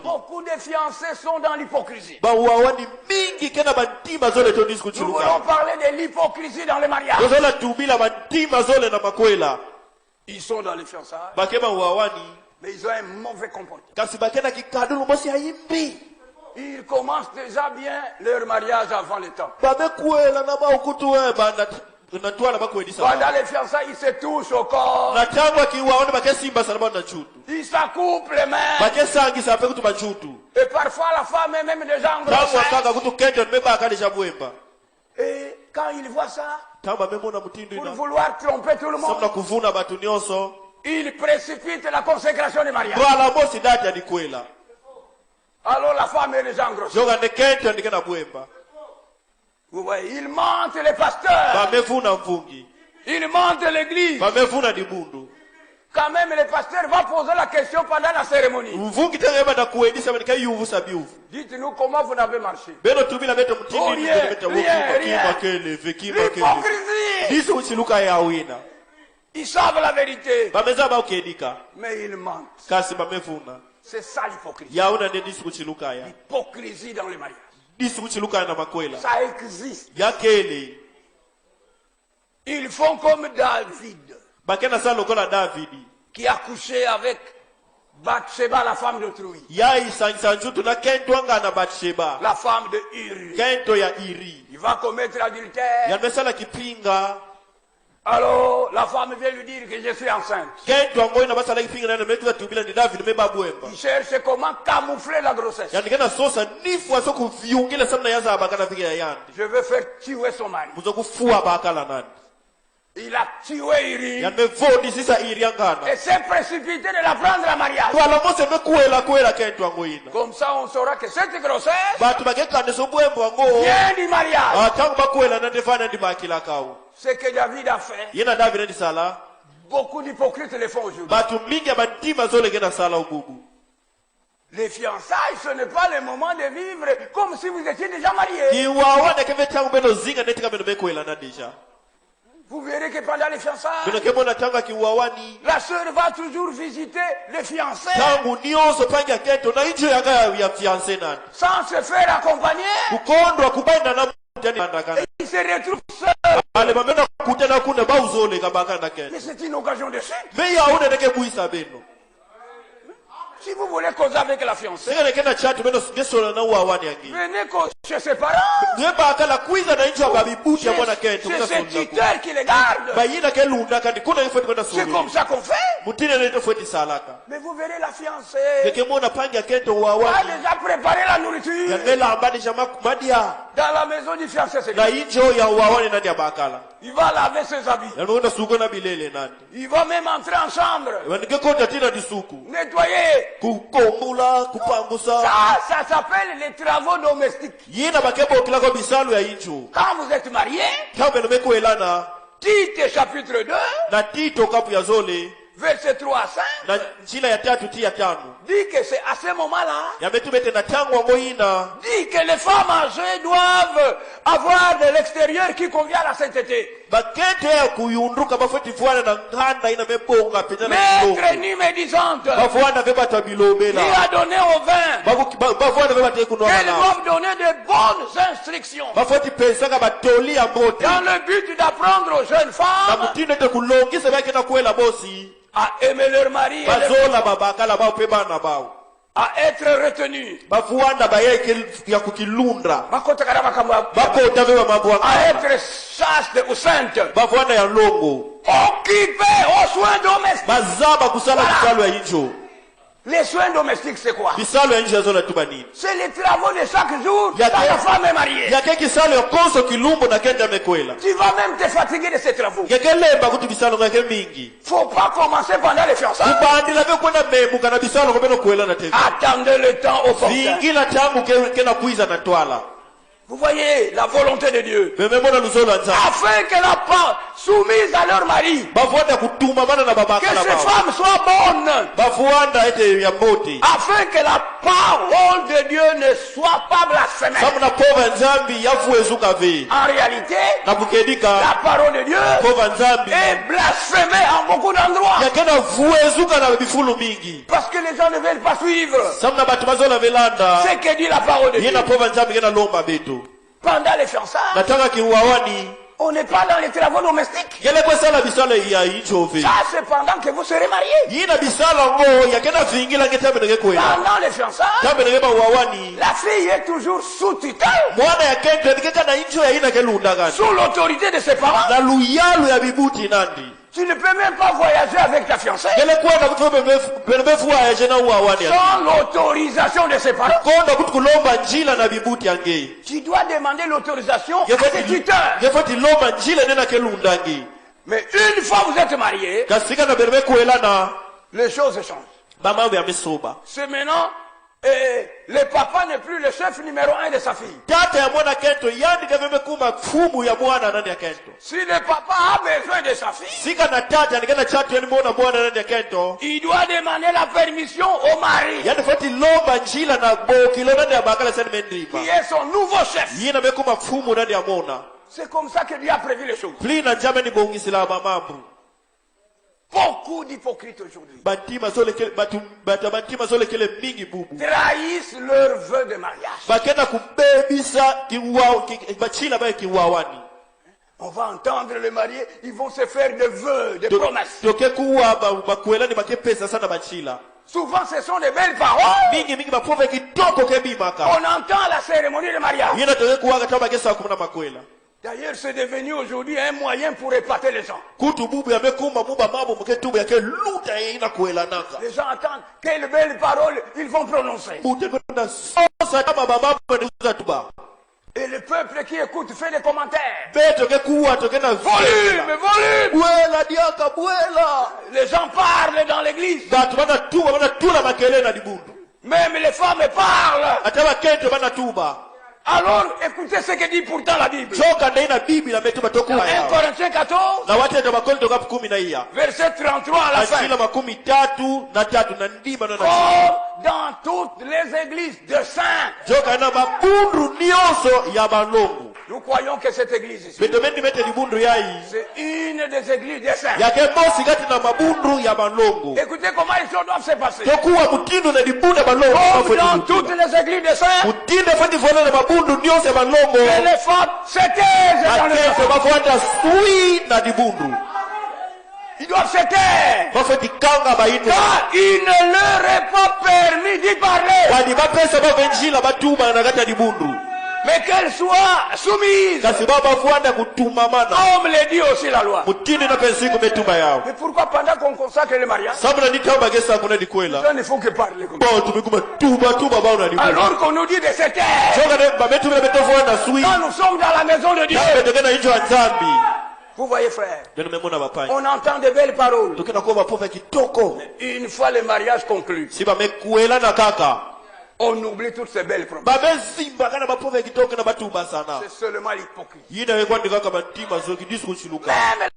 Beaucoup de fiancés sont dans l'hypocrisie. Nous voulons parler de l'hypocrisie dans les mariages. Ils sont dans les fiançailles, mais ils ont un mauvais comportement. Ils commencent déjà bien leur mariage avant le temps. Pendant les fiançailles, ils se touchent au corps. Ils s'accouplent les mains. Et parfois la femme est même déjà en grossesse. Et quand ils voient ça, pour vouloir tromper tout le monde, ils précipitent la consécration du mariage. Alors la femme est déjà en grossesse. Vous voyez, ils mentent les pasteurs. Ils mentent l'église. Quand même, le pasteur va poser la question pendant la cérémonie. Dites-nous comment vous n'avez marché. Oh, rien. L'hypocrisie. Ils savent la vérité. Mais ils mentent. C'est ça l'hypocrisie. L'hypocrisie dans les mariages. Ça existe. Ils font comme David, qui a couché avec Bathsheba, la femme d'autrui, la femme de Uri. Il va commettre l'adultère. Alors la femme vient lui dire que je suis enceinte. Il cherche comment camoufler la grossesse. Je veux faire tuer son mari. Il a tué Uri et s'est précipité de la prendre en mariage. Comme ça on saura que cette grossesse vient du mariage. Ce que David a fait, beaucoup d'hypocrites le font aujourd'hui. Les fiançailles, ce n'est pas le moment de vivre comme si vous étiez déjà mariés. Vous verrez que pendant les fiançailles, la sœur va toujours visiter le fiancé sans se faire accompagner. Et il se retrouve seul. Mais c'est une occasion de chute. Si vous voulez causer avec la fiancée, venez chez ses parents. C'est ce tuteur qui les garde. C'est comme ça qu'on fait. Mais vous verrez la fiancée a déjà préparé la nourriture dans la maison du fiancé. Il va laver ses habits. Il va même entrer en chambre, nettoyer. Ça s'appelle les travaux domestiques. Quand vous êtes marié, Tite chapitre 2, verset 3 à 5, dit que c'est à ce moment-là, dit que les femmes âgées doivent avoir de l'extérieur qui convient à la sainteté. Maître ni médisante, il a donné au vin qu'elles doivent donner de bonnes instructions dans le but d'apprendre aux jeunes femmes à aimer leur mari, à être retenus, à être chaste ou sainte, occupés aux soins domestiques. Voilà. Les soins domestiques, c'est quoi? C'est les travaux de chaque jour quand la femme est mariée. Tu vas même te fatiguer de ces travaux. Faut pas commencer pendant les fiançailles. Attendez le temps opportun. Vous voyez la volonté de Dieu. Afin que la part soumise à leur mari. Que ces femmes soient bonnes. Afin que la parole de Dieu ne soit pas blasphémée. En réalité, la parole de Dieu est blasphémée en beaucoup d'endroits. Parce que les gens ne veulent pas suivre ce que dit la parole de Dieu. Pendant les fiançailles, on n'est pas dans les travaux domestiques. Ça, c'est pendant que vous serez mariés. Pendant les fiançailles, la fille est toujours sous tutelle, sous l'autorité de ses parents. Tu ne peux même pas voyager avec ta fiancée sans l'autorisation de ses parents. Tu dois demander l'autorisation à tes tuteurs. Mais une fois vous êtes mariés, les choses changent. C'est maintenant, le papa n'est plus le chef numéro 1 de sa fille. Si le papa a besoin de sa fille, il doit demander la permission au mari, qui est son nouveau chef. C'est comme ça que Dieu a prévu les choses. Beaucoup d'hypocrites aujourd'hui trahissent leur vœu de mariage. On va entendre les mariés, ils vont se faire des vœux, des promesses. Souvent ce sont des belles paroles. On entend la cérémonie de mariage. D'ailleurs, c'est devenu aujourd'hui un moyen pour épater les gens. Les gens attendent quelles belles paroles ils vont prononcer. Et le peuple qui écoute fait des commentaires. Volume. Les gens parlent dans l'église. Même les femmes parlent. Alors, écoutez ce que dit pourtant la Bible. 1 Corinthiens 14, verset 33 à la fin. Or, dans toutes les églises de saints, nous croyons que cette église ici, c'est une des églises des saints. Écoutez comment les choses doivent se passer. Comme dans toutes les églises des saints, que les femmes se taisent dans le sang. Ils doivent se taire. Car il ne leur est pas permis d'y parler. Mais qu'elles soient soumises. Comme le dit aussi la loi. Mais pourquoi pendant qu'on consacre le mariage, il ne faut que parler comme ça. Alors qu'on nous dit de se taire quand nous sommes dans la maison de Dieu. Vous voyez, frère, on entend de belles paroles. Une fois le mariage conclu, on oublie toutes ces belles promesses. C'est seulement l'hypocrisie. Même